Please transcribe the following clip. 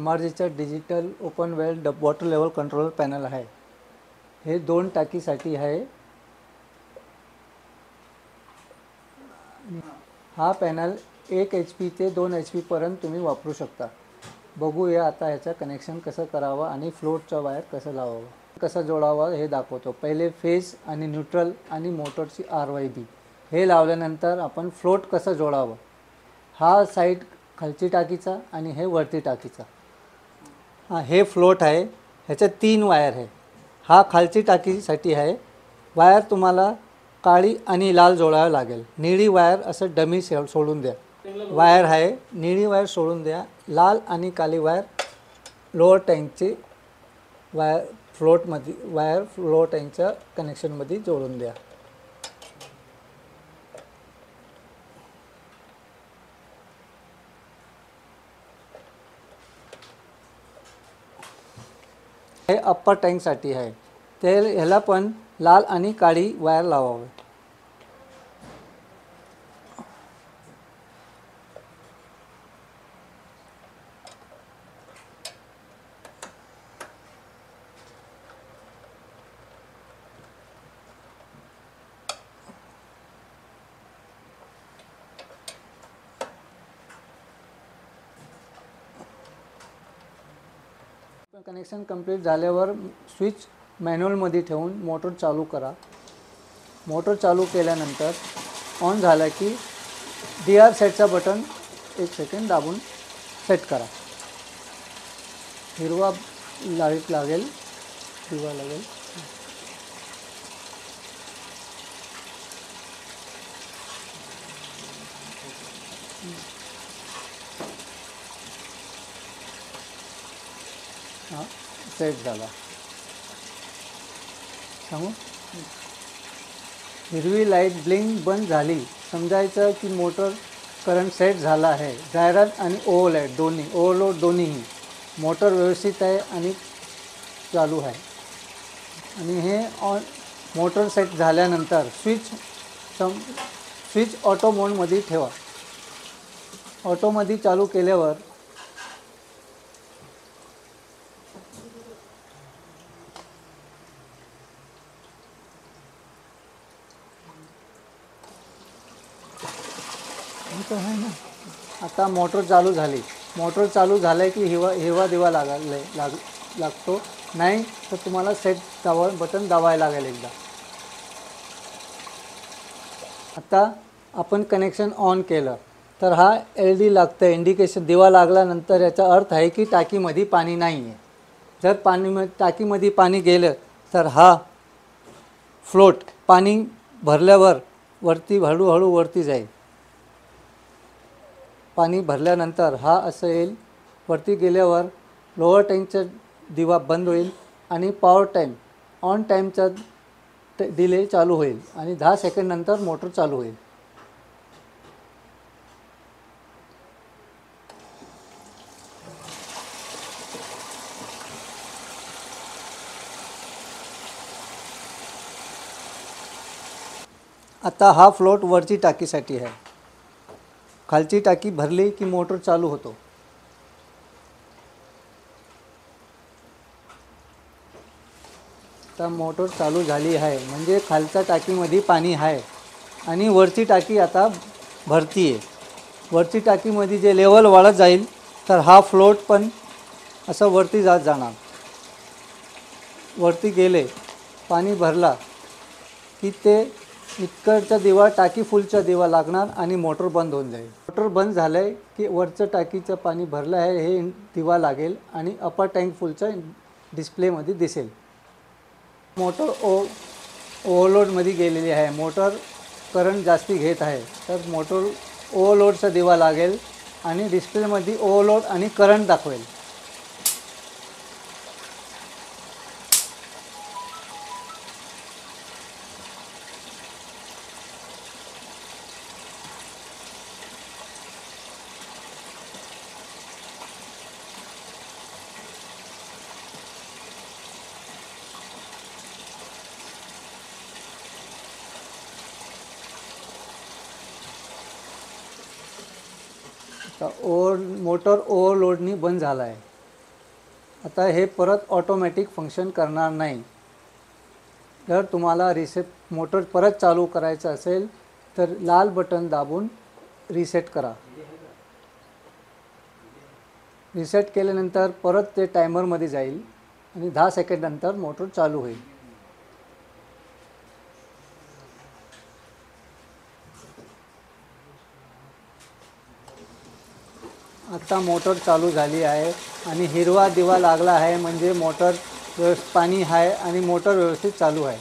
MRGचा digital open वेल water level controller panel आहे। हे 2 टाकीसाठी आहे। हा पॅनल 1 HP ते 2 HP पर्यंत तुम्ही वापरू शकता। बघूया आता ह्याचं कनेक्शन कसं करावं आणि फ्लोटचा वायर कसं लावावं, कसं जोडावं हे दाखवतो। पहिले फेज आणि न्यूट्रल आणि मोटरची RYB हे लावल्यानंतर आपण फ्लोट कसं जोडावं। हा साइड खालची टाकीचा आणि हे वरती टाकीचा। हे फ्लोट आहे, ह्याचे 3 वायर आहे। हा खालची टाकीसाठी आहे। वायर तुम्हाला काळी आणि लाल जोडावे लागेल। निळी वायर असं डमी सोडून द्या। वायर आहे निळी वायर सोडून द्या। लाल आणि काली वायर लोअर टँकची वायर फ्लोट टँकच्या कनेक्शनमध्ये जोडून द्या। हे अप्पर टँकसाठी आहे, ते ह्याला पण लाल आणि काळी वायर लावावे। कनेक्शन कंप्लीट झाल्यावर स्विच मॅन्युअलमध्ये ठेवून मोटर चालू करा। मोटर चालू केल्यानंतर ऑन झाला की DR सेटचा बटन 1 सेकंड दाबून सेट करा। हिरवा लाईट लागेल, दिवा लागेल। हां सेट झाला। सांगू हिरवी लाईट ब्लिंक बंद झाली समजायचं की मोटर करंट सेट झाला आहे। जाहिरात आणि ओव्हरलोड दोन्हीही मोटर व्यवस्थित आहे आणि चालू आहे। आणि हे मोटर सेट झाल्यानंतर स्विच ऑटो मोडमध्ये ठेवा। ऑटोमध्ये चालू केल्यावर आता मोटर चालू झाली। मोटर चालू झाले की हिरवा दिवा लागतो। नाही तर तुम्हाला सेट बटन दाबायला लागेल एकदा। आता आपण कनेक्शन ऑन केलं तर हा LED लागतं, इंडिकेशन दिवा लागल्यानंतर याचा अर्थ आहे की टाकीमध्ये पाणी नाही आहे। जर टाकीमध्ये पाणी गेलं तर हा फ्लोट पाणी भरल्यावर हळूहळू वरती जाईल। पाणी भरल्यानंतर हा असं येईल, वरती गेल्यावर लोअर टँकचा दिवा बंद होईल आणि पॉवर टाईम ऑन टाईमचा डिले चालू होईल आणि 10 सेकंड नंतर मोटर चालू होईल। आता हा फ्लोट वरची टाकीसाठी आहे। खालची टाकी भरली की मोटर चालू होतो। आता मोटर चालू झाली आहे म्हणजे खालच्या टाकीमध्ये पाणी आहे आणि वरची टाकी आता भरती आहे। वरची टाकीमध्ये जे लेवल वाढत जाईल तर हा फ्लोट पण असं वरती जाणार। वरती गेले पाणी भरला की ते इकडचा दिवा टाकी फुलचा दिवा लागणार आणि मोटर बंद होऊन जाईल। मोटर बंद झाले की वरचं टाकीचं पाणी भरलं आहे हे दिवा लागेल आणि अपर टँक फुलचा डिस्प्लेमध्ये दिसेल। मोटर ओव्हरलोडमध्ये गेलेली आहे। मोटर करंट जास्ती घेत आहे तर मोटर ओव्हरलोडचा दिवा लागेल आणि डिस्प्लेमध्ये ओव्हरलोड आणि करंट दाखवेल। मोटर ओव्हरलोडनी बंद झाला आहे। आता हे परत ऑटोमॅटिक फंक्शन करणार नाही. जर तुम्हाला मोटर परत चालू करायचं असेल तर लाल बटन दाबून रिसेट करा. रिसेट केल्यानंतर परत ते टायमरमध्ये जाईल आणि 10 सेकंदानंतर मोटर चालू होईल. आता मोटर चालू झाली आहे आणि हिरवा दिवा लागला आहे म्हणजे मोटर पाणी आहे आणि मोटर व्यवस्थित चालू आहे.